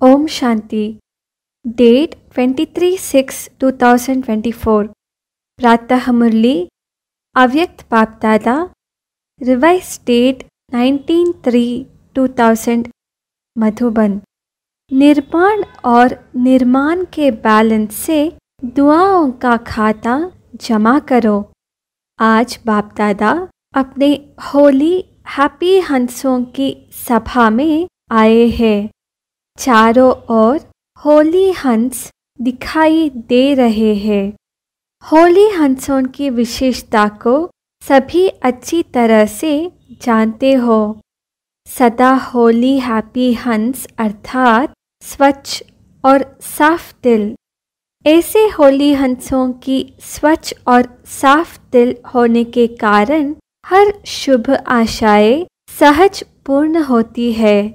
Om Shanti. Date 23/6/2024। प्रातः मुरली अव्यक्त Bap Dada. Revise date 19/3/2000 Madhuban. निर्माण और निर्माण के बैलेंस से दुआओं का खाता जमा करो। आज बाप दादा अपने होली हैप्पी हंसों की सभा में आए हैं। चारों ओर होली हंस दिखाई दे रहे हैं। होली हंसों की विशेषता को सभी अच्छी तरह से जानते हो। सदा होली हैप्पी हंस अर्थात स्वच्छ और साफ दिल। ऐसे होली हंसों की स्वच्छ और साफ दिल होने के कारण हर शुभ आशाएं सहज पूर्ण होती है।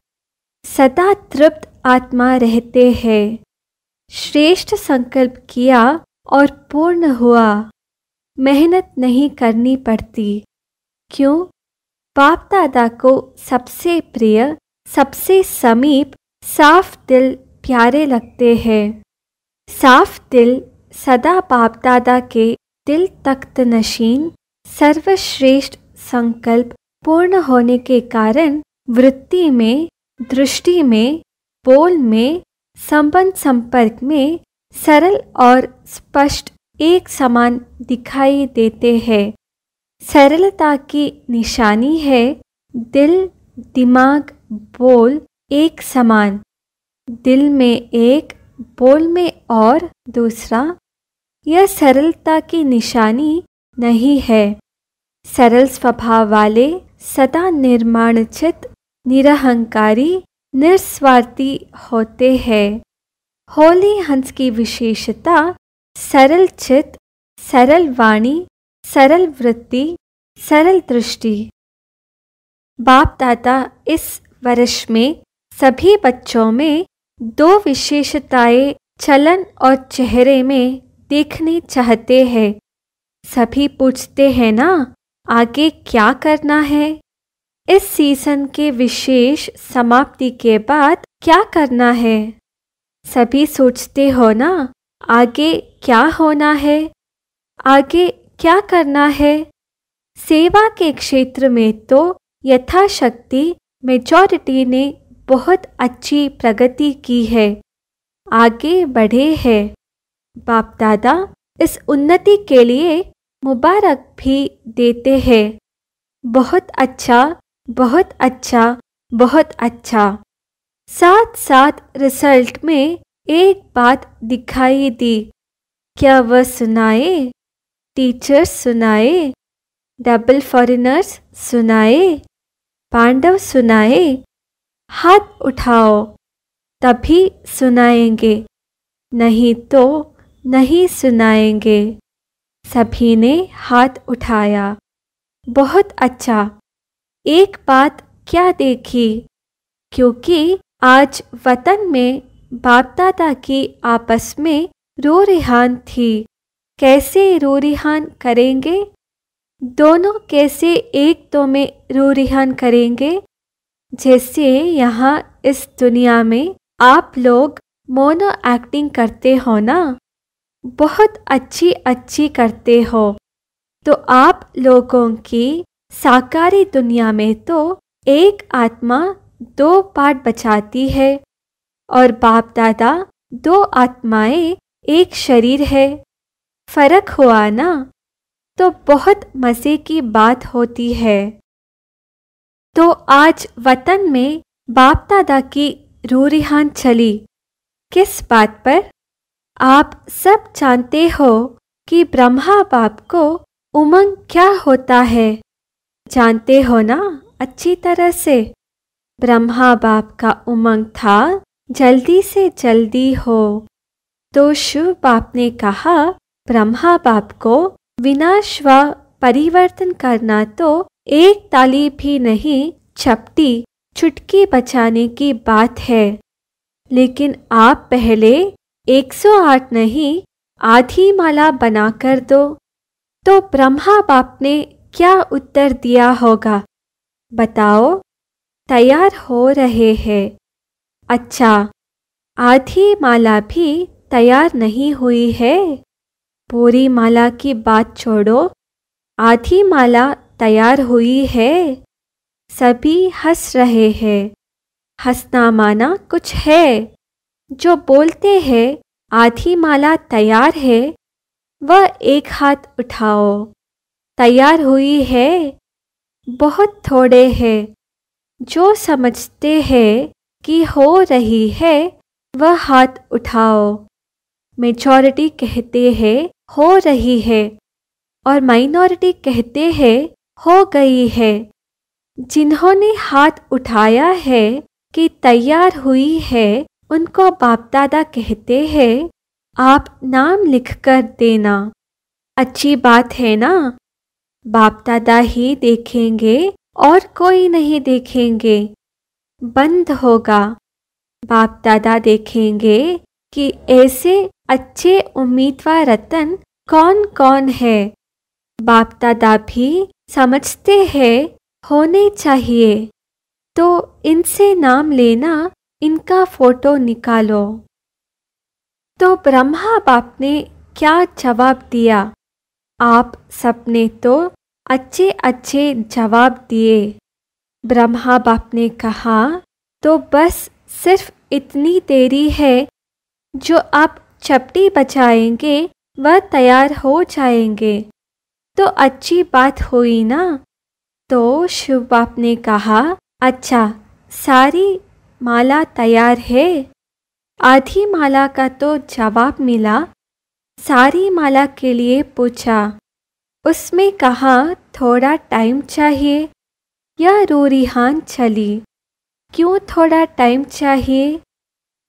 सदा तृप्त आत्मा रहते हैं। श्रेष्ठ संकल्प किया और पूर्ण हुआ। मेहनत नहीं करनी पड़ती। क्यों? बाप दादा को सबसे प्रिय, सबसे समीप साफ दिल प्यारे लगते हैं। साफ दिल सदा बाप दादा के दिल तख्त नशीन सर्वश्रेष्ठ संकल्प पूर्ण होने के कारण वृत्ति में, दृष्टि में, बोल में, संबंध संपर्क में सरल और स्पष्ट एक समान दिखाई देते हैं। सरलता की निशानी है दिल, दिमाग, बोल एक समान। दिल में एक, बोल में और दूसरा, यह सरलता की निशानी नहीं है। सरल स्वभाव वाले सदा निर्माणचित, निरहंकारी, निस्वार्थी होते हैं। होली हंस की विशेषता सरल चित, सरल वाणी, सरल वृत्ति, सरल दृष्टि। बाप दादा इस वर्ष में सभी बच्चों में दो विशेषताएं चलन और चेहरे में देखनी चाहते हैं। सभी पूछते हैं ना, आगे क्या करना है? इस सीजन के विशेष समाप्ति के बाद क्या करना है? सभी सोचते हो ना, आगे क्या होना है, आगे क्या करना है? सेवा के क्षेत्र में तो यथाशक्ति मेजॉरिटी ने बहुत अच्छी प्रगति की है, आगे बढ़े हैं। बाप दादा इस उन्नति के लिए मुबारक भी देते हैं। बहुत अच्छा, बहुत अच्छा, बहुत अच्छा। साथ साथ रिजल्ट में एक बात दिखाई दी। क्या वह सुनाए? टीचर्स सुनाए, डबल फॉरेनर्स सुनाए, पांडव सुनाए? हाथ उठाओ तभी सुनाएंगे, नहीं तो नहीं सुनाएंगे। सभी ने हाथ उठाया। बहुत अच्छा। एक बात क्या देखी? क्योंकि आज वतन में बाप दादा की आपस में रो रिहान थी। कैसे रो रिहान करेंगे? दोनों कैसे एक दो में रो रिहान करेंगे? जैसे यहाँ इस दुनिया में आप लोग मोनो एक्टिंग करते हो ना, बहुत अच्छी अच्छी करते हो। तो आप लोगों की साकारी दुनिया में तो एक आत्मा दो पार्ट बचाती है और बाप दादा दो आत्माएं एक शरीर है। फर्क हुआ ना? तो बहुत मज़े की बात होती है। तो आज वतन में बाप दादा की रो रिहान चली। किस बात पर? आप सब जानते हो कि ब्रह्मा बाप को उमंग क्या होता है। जानते हो ना अच्छी तरह से? ब्रह्मा बाप का उमंग था जल्दी से जल्दी हो। तो शिव बाप ने कहा ब्रह्मा बाप को विनाश व परिवर्तन करना तो एक ताली भी नहीं, चपटी चुटकी बचाने की बात है। लेकिन आप पहले 108 नहीं, आधी माला बनाकर दो। तो ब्रह्मा बाप ने क्या उत्तर दिया होगा बताओ? तैयार हो रहे हैं। अच्छा, आधी माला भी तैयार नहीं हुई है। पूरी माला की बात छोड़ो, आधी माला तैयार हुई है। सभी हंस रहे हैं। हंसना माना कुछ है। जो बोलते हैं आधी माला तैयार है, वह एक हाथ उठाओ। तैयार हुई है? बहुत थोड़े हैं। जो समझते हैं कि हो रही है, वह हाथ उठाओ। मेजॉरिटी कहते हैं हो रही है और माइनॉरिटी कहते हैं हो गई है। जिन्होंने हाथ उठाया है कि तैयार हुई है, उनको बाप दादा कहते हैं आप नाम लिखकर देना। अच्छी बात है ना? बाप दादा ही देखेंगे और कोई नहीं देखेंगे। बंद होगा। बाप दादा देखेंगे कि ऐसे अच्छे उम्मीदवार रतन कौन कौन है। बाप दादा भी समझते हैं होने चाहिए, तो इनसे नाम लेना, इनका फोटो निकालो। तो ब्रह्मा बाप ने क्या जवाब दिया? आप सबने तो अच्छे अच्छे जवाब दिए। ब्रह्मा बाप ने कहा तो बस सिर्फ इतनी देरी है, जो आप चपटी बजाएंगे वह तैयार हो जाएंगे। तो अच्छी बात हुई ना? तो शिव बाप ने कहा अच्छा, सारी माला तैयार है। आधी माला का तो जवाब मिला। सारी माला के लिए पूछा। उसमें कहा थोड़ा टाइम चाहिए। या रूरिहान चली। क्यों थोड़ा टाइम चाहिए?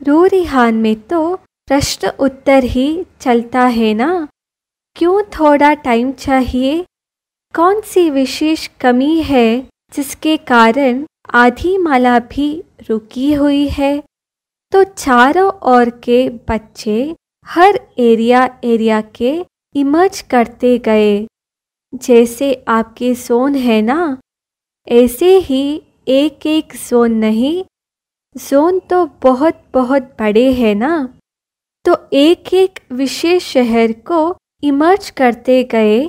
रूरिहान में तो प्रश्न उत्तर ही चलता है ना। क्यों थोड़ा टाइम चाहिए? कौन सी विशेष कमी है जिसके कारण आधी माला भी रुकी हुई है? तो चारों ओर के बच्चे हर एरिया के इमर्ज करते गए। जैसे आपके जोन है ना, ऐसे ही एक एक जोन नहीं, जोन तो बहुत बहुत बड़े हैं ना। तो एक एक विशेष शहर को इमर्ज करते गए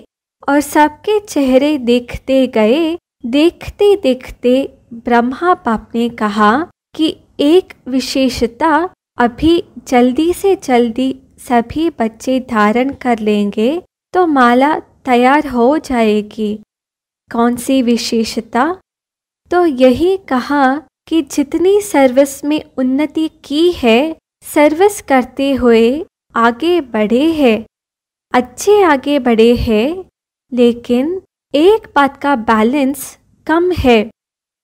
और सबके चेहरे देखते गए। देखते देखते ब्रह्मा बाप ने कहा कि एक विशेषता अभी जल्दी से जल्दी सभी बच्चे धारण कर लेंगे तो माला तैयार हो जाएगी। कौन सी विशेषता? तो यही कहा कि जितनी सर्विस में उन्नति की है, सर्विस करते हुए आगे बढ़े हैं, अच्छे आगे बढ़े हैं, लेकिन एक बात का बैलेंस कम है।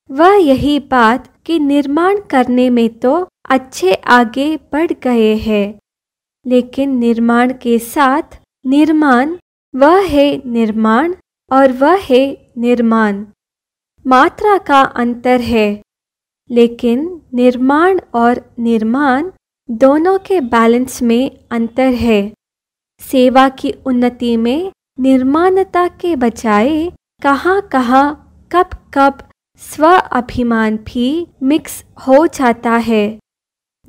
वह यही बात कि निर्माण करने में तो अच्छे आगे बढ़ गए हैं, लेकिन निर्माण के साथ निर्माण, वह है निर्माण और वह है निर्माण। मात्रा का अंतर है, लेकिन निर्माण और निर्माण दोनों के बैलेंस में अंतर है। सेवा की उन्नति में निर्माणता के बजाय कहाँ कहाँ कब कब स्व अभिमान भी मिक्स हो जाता है।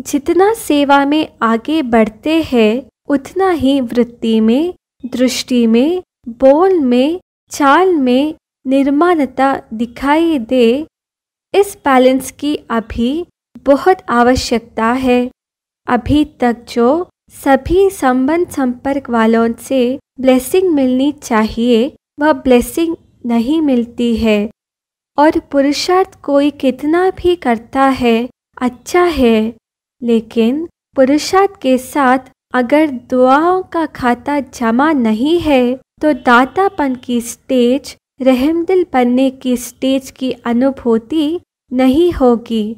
जितना सेवा में आगे बढ़ते हैं, उतना ही वृत्ति में, दृष्टि में, बोल में, चाल में निर्माणता दिखाई दे। इस बैलेंस की अभी बहुत आवश्यकता है। अभी तक जो सभी संबंध संपर्क वालों से ब्लेसिंग मिलनी चाहिए, वह ब्लेसिंग नहीं मिलती है। और पुरुषार्थ कोई कितना भी करता है अच्छा है, लेकिन पुरुषार्थ के साथ अगर दुआओं का खाता जमा नहीं है, तो दातापन की स्टेज, रहमदिल बनने की स्टेज की अनुभूति नहीं होगी।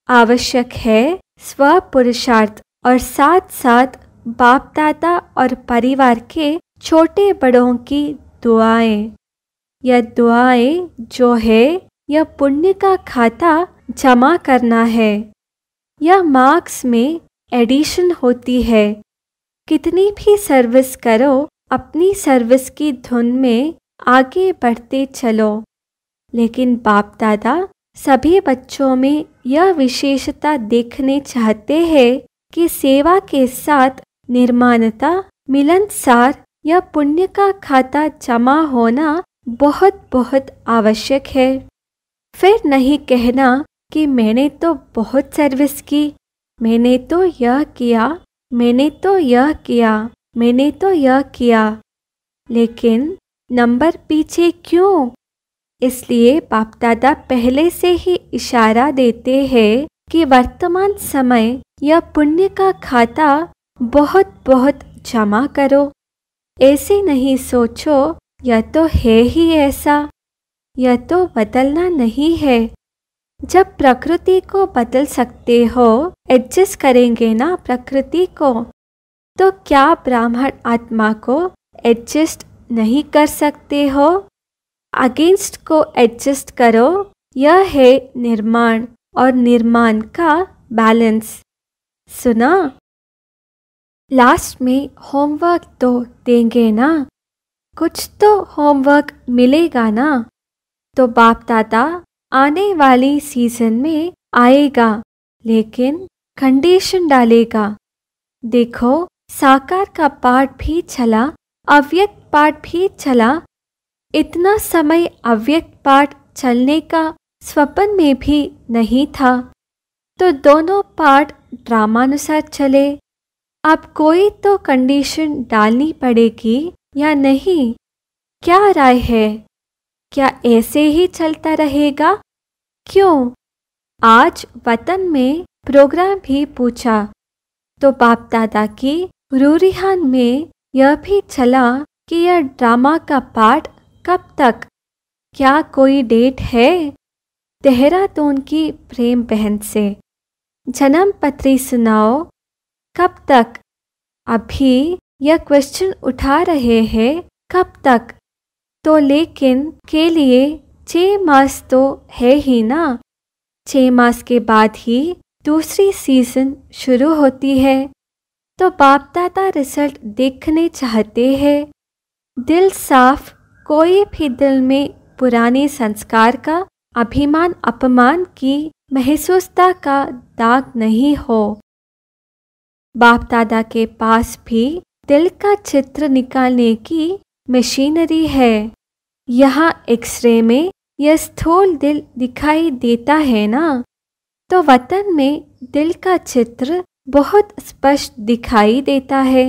आवश्यक है स्व पुरुषार्थ और साथ साथ बाप दादा और परिवार के छोटे बड़ों की दुआएं। यह दुआएं जो है, यह पुण्य का खाता जमा करना है। यह मार्क्स में एडिशन होती है। कितनी भी सर्विस करो, अपनी सर्विस की धुन में आगे बढ़ते चलो। लेकिन बाप दादा सभी बच्चों में यह विशेषता देखने चाहते हैं कि सेवा के साथ निर्माणता, मिलनसार या पुण्य का खाता जमा होना बहुत बहुत आवश्यक है। फिर नहीं कहना कि मैंने तो बहुत सर्विस की, मैंने तो यह किया, मैंने तो यह किया, मैंने तो यह किया, लेकिन नंबर पीछे क्यों? इसलिए बाप दादा पहले से ही इशारा देते हैं कि वर्तमान समय या पुण्य का खाता बहुत बहुत जमा करो। ऐसे नहीं सोचो यह तो है ही ऐसा, यह तो बदलना नहीं है। जब प्रकृति को बदल सकते हो, एडजस्ट करेंगे ना प्रकृति को, तो क्या ब्राह्मण आत्मा को एडजस्ट नहीं कर सकते हो? अगेंस्ट को एडजस्ट करो। यह है निर्माण और निर्माण का बैलेंस। सुना? लास्ट में होमवर्क तो देंगे ना? कुछ तो होमवर्क मिलेगा ना? तो बाप दादा आने वाली सीजन में आएगा, लेकिन कंडीशन डालेगा। देखो, साकार का पाठ भी चला, अव्यक्त पाठ भी चला। इतना समय अव्यक्त पाठ चलने का स्वप्न में भी नहीं था, तो दोनों पाठ ड्रामानुसार चले। अब कोई तो कंडीशन डालनी पड़ेगी या नहीं? क्या राय है? क्या ऐसे ही चलता रहेगा? क्यों? आज वतन में प्रोग्राम भी पूछा तो बाप दादा की रूरिहान में यह भी चला कि यह ड्रामा का पाठ कब तक? क्या कोई डेट है? देहरादून की प्रेम बहन से जन्म पत्री सुनाओ। कब तक? अभी यह क्वेश्चन उठा रहे हैं, कब तक? तो लेकिन के लिए 6 मास तो है ही ना। 6 मास के बाद ही दूसरी सीजन शुरू होती है, तो बाप दादा रिजल्ट देखने चाहते हैं। दिल साफ, कोई भी दिल में पुराने संस्कार का, अभिमान अपमान की महसूसता का दाग नहीं हो। बाप दादा के पास भी दिल का चित्र निकालने की मशीनरी है। यहाँ एक्सरे में यह स्थूल दिल दिखाई देता है ना, तो वतन में दिल का चित्र बहुत स्पष्ट दिखाई देता है।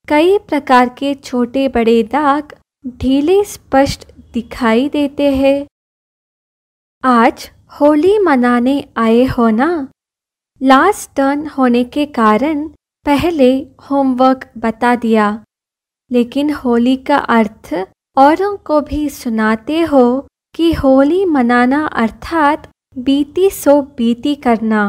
कई प्रकार के छोटे बड़े दाग ढीले स्पष्ट दिखाई देते हैं। आज होली मनाने आए हो ना? लास्ट टर्न होने के कारण पहले होमवर्क बता दिया, लेकिन होली का अर्थ औरों को भी सुनाते हो कि होली मनाना अर्थात बीती सो बीती करना।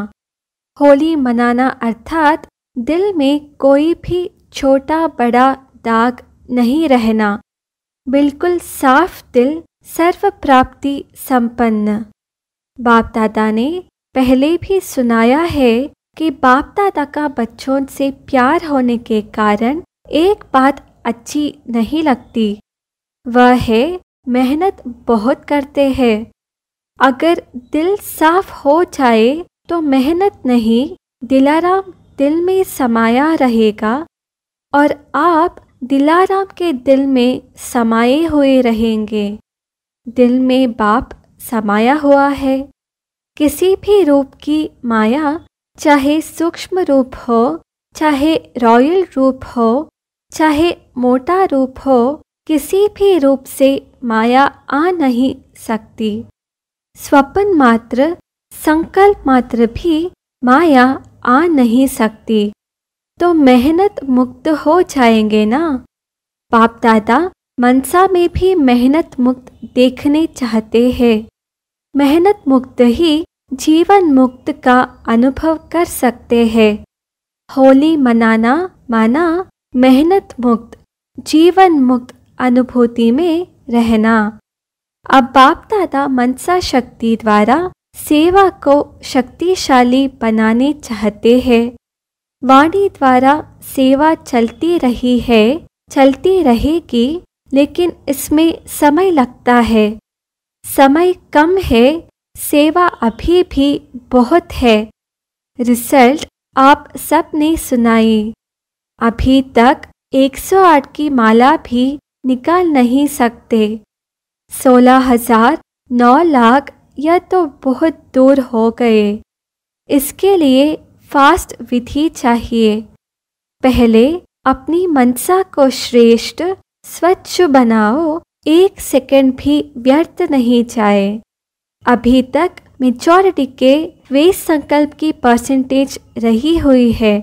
होली मनाना अर्थात दिल में कोई भी छोटा बड़ा दाग नहीं रहना, बिल्कुल साफ दिल, सर्व प्राप्ति संपन्न। बाप दादा ने पहले भी सुनाया है कि बाप दादा का बच्चों से प्यार होने के कारण एक बात अच्छी नहीं लगती, वह है मेहनत बहुत करते हैं। अगर दिल साफ हो जाए तो मेहनत नहीं, दिलाराम दिल में समाया रहेगा और आप दिलाराम के दिल में समाये हुए रहेंगे। दिल में बाप समाया हुआ है। किसी भी रूप की माया, चाहे सूक्ष्म रूप हो, चाहे रॉयल रूप हो, चाहे मोटा रूप हो, किसी भी रूप से माया आ नहीं सकती। स्वप्न मात्र, संकल्प मात्र भी माया आ नहीं सकती, तो मेहनत मुक्त हो जाएंगे ना। बाप दादा मनसा में भी मेहनत मुक्त देखने चाहते हैं। मेहनत मुक्त ही जीवन मुक्त का अनुभव कर सकते हैं। होली मनाना माना मेहनत मुक्त, जीवन मुक्त अनुभूति में रहना। अब बाप दादा मनसा शक्ति द्वारा सेवा को शक्तिशाली बनाने चाहते हैं। वाणी द्वारा सेवा चलती रही है, चलती रहेगी, लेकिन इसमें समय लगता है। समय कम है, सेवा अभी भी बहुत है। रिजल्ट आप सब ने सुनाई। अभी तक 108 की माला भी निकाल नहीं सकते। 16,000, 9 लाख यह तो बहुत दूर हो गए। इसके लिए फास्ट विधि चाहिए। पहले अपनी मनसा को श्रेष्ठ स्वच्छ बनाओ, 1 सेकंड भी व्यर्थ नहीं जाए। अभी तक मेजॉरिटी के वेस्ट संकल्प की परसेंटेज रही हुई है।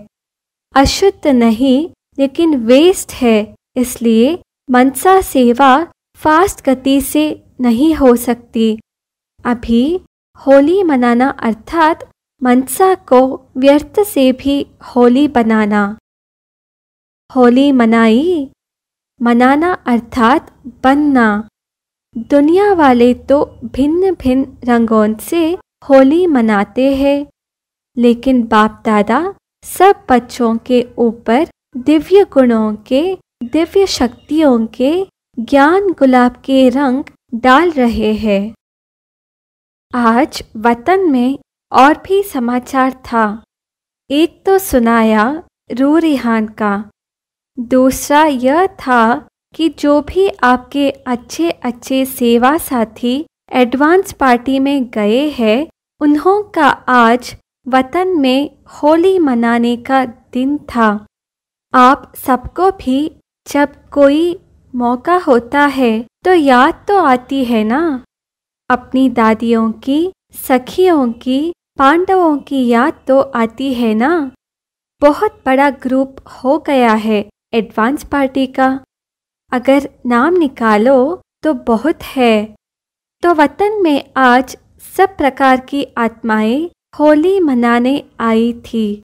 अशुद्ध नहीं लेकिन वेस्ट है, इसलिए मनसा सेवा फास्ट गति से नहीं हो सकती। अभी होली मनाना अर्थात मनसा को व्यर्थ से भी होली बनाना। होली मनाई, मनाना अर्थात बनना। दुनिया वाले तो भिन्न भिन्न रंगों से होली मनाते हैं, लेकिन बाप दादा सब बच्चों के ऊपर दिव्य गुणों के, दिव्य शक्तियों के ज्ञान गुलाब के रंग डाल रहे हैं। आज वतन में और भी समाचार था। एक तो सुनाया रू रिहान का, दूसरा यह था कि जो भी आपके अच्छे अच्छे सेवा साथी एडवांस पार्टी में गए हैं, उन्हों का आज वतन में होली मनाने का दिन था। आप सबको भी जब कोई मौका होता है तो याद तो आती है ना, अपनी दादियों की, सखियों की, पांडवों की याद तो आती है ना। बहुत बड़ा ग्रुप हो गया है एडवांस पार्टी का। अगर नाम निकालो तो बहुत है। तो वतन में आज सब प्रकार की आत्माएं होली मनाने आई थी।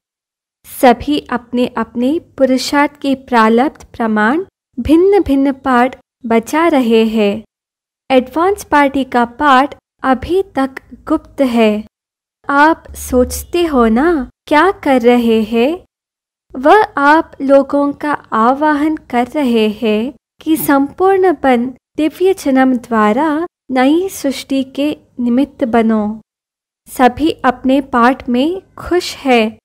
सभी अपने अपने पुरुषार्थ के प्रारब्ध प्रमाण भिन्न भिन्न पाठ बचा रहे हैं। एडवांस पार्टी का पाठ अभी तक गुप्त है। आप सोचते हो ना क्या कर रहे हैं? वह आप लोगों का आवाहन कर रहे हैं कि संपूर्ण बन दिव्य जन्म द्वारा नई सृष्टि के निमित्त बनो। सभी अपने पाठ में खुश है।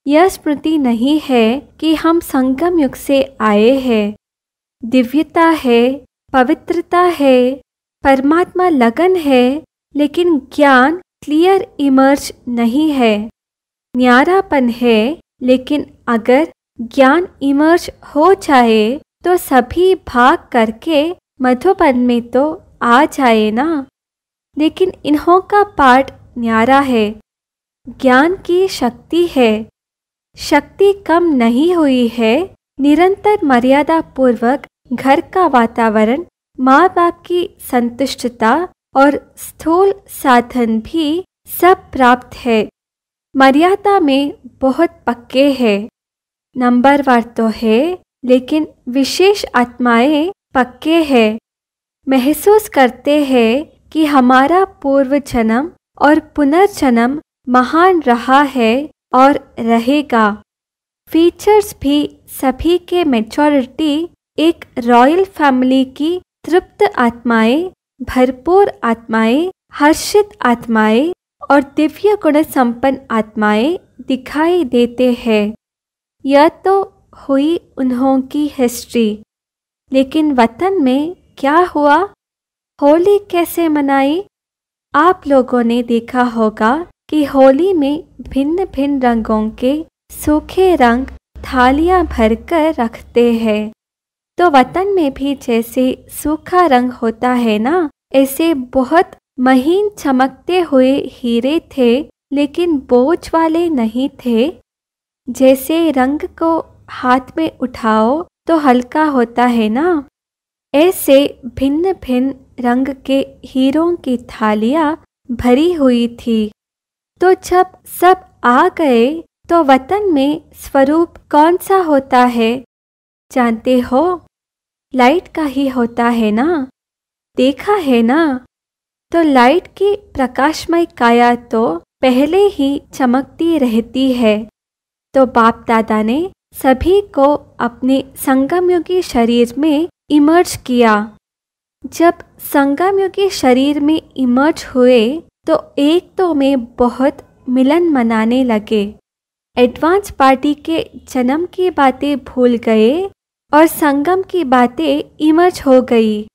यह स्मृति नहीं है कि हम संगम युग से आए हैं। दिव्यता है, पवित्रता है, परमात्मा लगन है, लेकिन ज्ञान क्लियर इमर्ज नहीं है। न्यारापन है, लेकिन अगर ज्ञान इमर्ज हो जाए तो सभी भाग करके मधुबन में तो आ जाए ना। लेकिन इन्हों का पाठ न्यारा है। ज्ञान की शक्ति है। शक्ति कम नहीं हुई है। निरंतर मर्यादा पूर्वक घर का वातावरण, माँ बाप की संतुष्टता और स्थूल साधन भी सब प्राप्त है। मर्यादा में बहुत पक्के हैं। नंबरवार तो है, लेकिन विशेष आत्माएं पक्के हैं। महसूस करते हैं कि हमारा पूर्व जन्म और पुनर्जन्म महान रहा है और रहेगा। फीचर्स भी सभी के मेजॉरिटी एक रॉयल फैमिली की तृप्त आत्माएं, भरपूर आत्माएं, हर्षित आत्माएं और दिव्य गुण संपन्न आत्माएं दिखाई देते हैं। यह तो हुई उन्हों की हिस्ट्री। लेकिन वतन में क्या हुआ? होली कैसे मनाई? आप लोगों ने देखा होगा कि होली में भिन्न भिन्न रंगों के सूखे रंग थालियां भरकर रखते हैं। तो वतन में भी जैसे सूखा रंग होता है ना, ऐसे बहुत महीन चमकते हुए हीरे थे, लेकिन बोझ वाले नहीं थे। जैसे रंग को हाथ में उठाओ तो हल्का होता है ना, ऐसे भिन्न भिन्न रंग के हीरों की थालियां भरी हुई थी। तो जब सब आ गए तो वतन में स्वरूप कौन सा होता है जानते हो? लाइट का ही होता है ना। देखा है ना? तो लाइट की प्रकाशमय काया तो पहले ही चमकती रहती है। तो बाप दादा ने सभी को अपने संगमयुगी शरीर में इमर्ज किया। जब संगमयुगी शरीर में इमर्ज हुए तो एक तो में बहुत मिलन मनाने लगे। एडवांस पार्टी के जन्म की बातें भूल गए और संगम की बातें इमर्ज हो गई।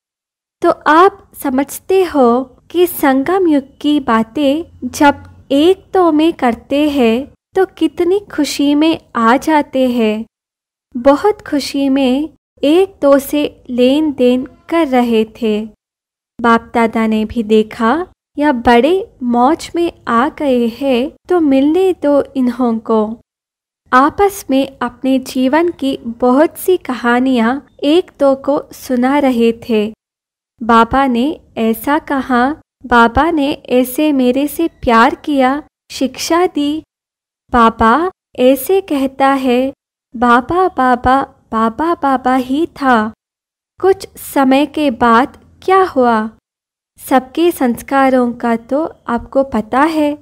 तो आप समझते हो कि संगम युग की बातें जब एक तो में करते हैं तो कितनी खुशी में आ जाते हैं। बहुत खुशी में एक दो से लेन देन कर रहे थे। बाप दादा ने भी देखा या बड़े मौज में आ गए हैं तो मिलने दो इन्हों को। आपस में अपने जीवन की बहुत सी कहानियाँ एक दो को सुना रहे थे। बाबा ने ऐसा कहा, बाबा ने ऐसे मेरे से प्यार किया, शिक्षा दी। बाबा ऐसे कहता है, बाबा बाबा बाबा बाबा ही था। कुछ समय के बाद क्या हुआ? सबके संस्कारों का तो आपको पता है।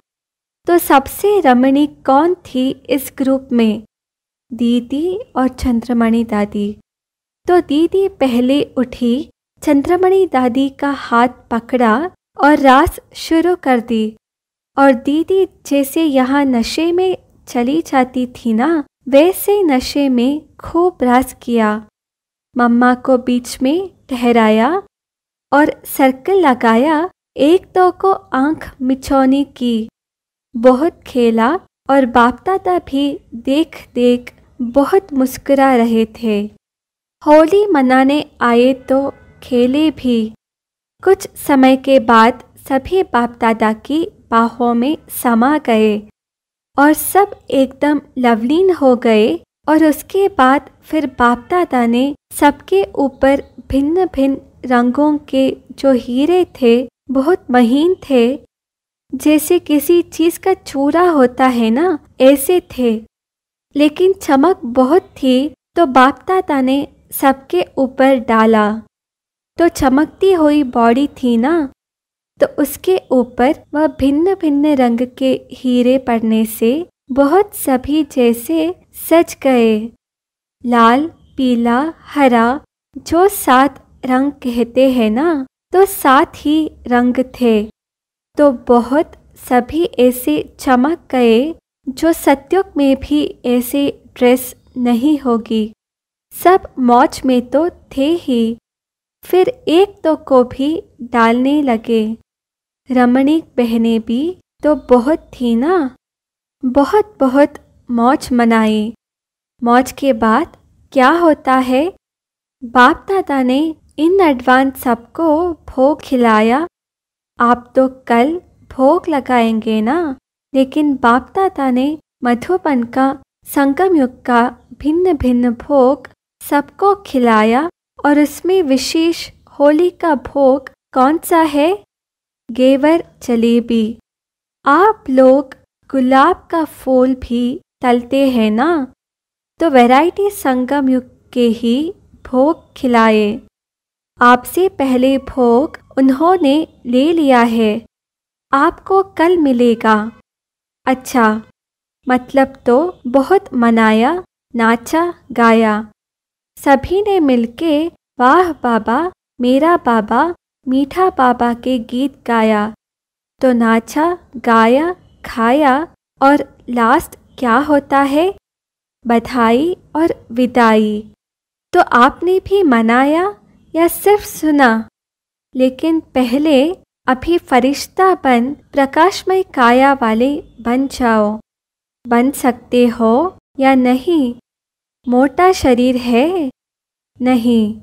तो सबसे रमणीक कौन थी इस ग्रुप में? दीदी और चंद्रमणि दादी। तो दीदी पहले उठी, चंद्रमणि दादी का हाथ पकड़ा और रास शुरू कर दी। और दीदी जैसे यहाँ नशे में चली जाती थी ना, वैसे नशे में खूब रास किया। मम्मा को बीच में ठहराया और सर्कल लगाया, एक दो को आंख मिचौनी की। बहुत खेला और बाप दादा भी देख देख बहुत मुस्कुरा रहे थे। होली मनाने आए तो खेले भी। कुछ समय के बाद सभी बाप दादा की बाहों में समा गए और सब एकदम लवलीन हो गए। और उसके बाद फिर बाप दादा ने सबके ऊपर भिन्न भिन्न रंगों के जो हीरे थे, बहुत महीन थे, जैसे किसी चीज़ का चूरा होता है ना, ऐसे थे, लेकिन चमक बहुत थी। तो बाप दादा ने सबके ऊपर डाला। तो चमकती हुई बॉडी थी ना, तो उसके ऊपर वह भिन्न भिन्न रंग के हीरे पड़ने से बहुत सभी जैसे सज गए। लाल, पीला, हरा, जो 7 रंग कहते हैं ना, तो 7 ही रंग थे। तो बहुत सभी ऐसे चमक गए जो सत्युग में भी ऐसे ड्रेस नहीं होगी। सब मौज में तो थे ही, फिर एक दो को भी डालने लगे। रमणीक बहनें भी तो बहुत थी ना, बहुत बहुत मौज मनाई। मौज के बाद क्या होता है? बाप दादा ने इन एडवांस सबको भोग खिलाया। आप तो कल भोग लगाएंगे ना, लेकिन बाप दादा ने मधुबन का संगम युग का भिन्न भिन्न भोग सबको खिलाया। और उसमें विशेष होली का भोग कौन सा है? घेवर जलेबी। आप लोग गुलाब का फूल भी तलते हैं ना, तो वैरायटी संगम युग के ही भोग खिलाए। आपसे पहले भोग उन्होंने ले लिया है, आपको कल मिलेगा। अच्छा, मतलब तो बहुत मनाया, नाचा गाया। सभी ने मिलके वाह बाबा, मेरा बाबा, मीठा बाबा के गीत गाया। तो नाचा गाया, खाया, और लास्ट क्या होता है? बधाई और विदाई। तो आपने भी मनाया या सिर्फ सुना? लेकिन पहले अभी फरिश्ता बन प्रकाशमय काया वाले बन जाओ। बन सकते हो या नहीं? मोटा शरीर है? नहीं।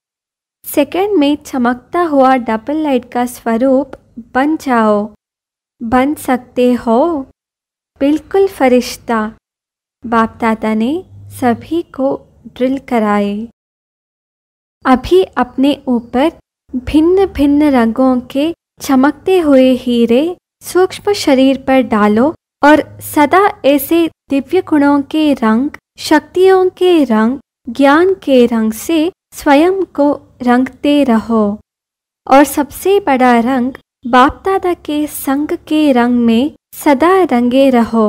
सेकंड में चमकता हुआ डबल लाइट का स्वरूप बन जाओ। बन सकते हो? बिल्कुल फरिश्ता। बाप दादा ने सभी को ड्रिल कराए। अभी अपने ऊपर भिन्न भिन्न रंगों के चमकते हुए हीरे सूक्ष्म शरीर पर डालो और सदा ऐसे दिव्य गुणों के रंग, शक्तियों के रंग, ज्ञान के रंग से स्वयं को रंगते रहो। और सबसे बड़ा रंग बाप दादा के संग के रंग में सदा रंगे रहो।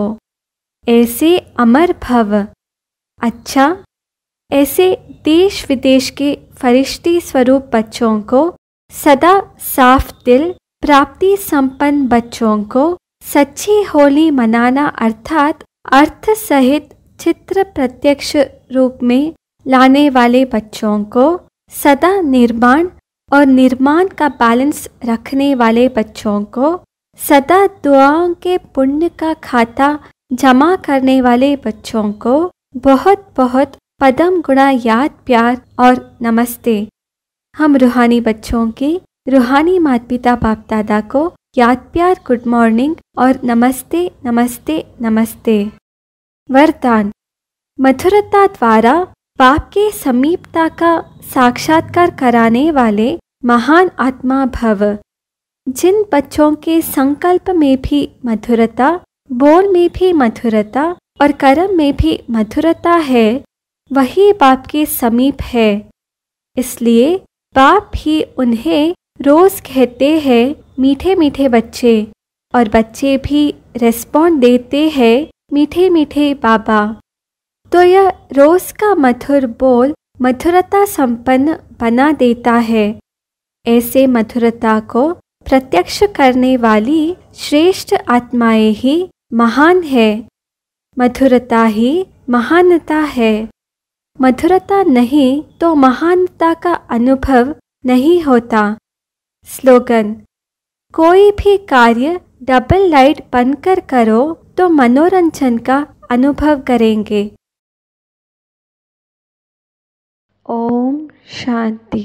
ऐसे अमर भव। अच्छा, ऐसे देश विदेश के फरिश्ती स्वरूप बच्चों को, सदा साफ दिल प्राप्ति संपन्न बच्चों को सच्ची होली मनाना, अर्थात अर्थ सहित चित्र प्रत्यक्ष रूप में लाने वाले बच्चों को, सदा निर्माण और निर्माण का बैलेंस रखने वाले बच्चों को, सदा दुआओं के पुण्य का खाता जमा करने वाले बच्चों को बहुत बहुत पदम गुणा याद प्यार और नमस्ते। हम रूहानी बच्चों की रूहानी माता पिता बाप दादा को याद प्यार गुड मॉर्निंग और नमस्ते नमस्ते नमस्ते। वरदान। मधुरता द्वारा बाप के समीपता का साक्षात्कार कराने वाले महान आत्मा भव। जिन बच्चों के संकल्प में भी मधुरता, बोल में भी मधुरता और कर्म में भी मधुरता है, वही बाप के समीप है। इसलिए बाप भी उन्हें रोज कहते हैं मीठे मीठे बच्चे, और बच्चे भी रेस्पॉन्ड देते हैं मीठे मीठे बाबा। तो यह रोज का मधुर बोल मधुरता संपन्न बना देता है। ऐसे मधुरता को प्रत्यक्ष करने वाली श्रेष्ठ आत्माएं ही महान है। मधुरता ही महानता है। मधुरता नहीं तो महानता का अनुभव नहीं होता। स्लोगन। कोई भी कार्य डबल लाइट बनकर करो तो मनोरंजन का अनुभव करेंगे। ओम शांति।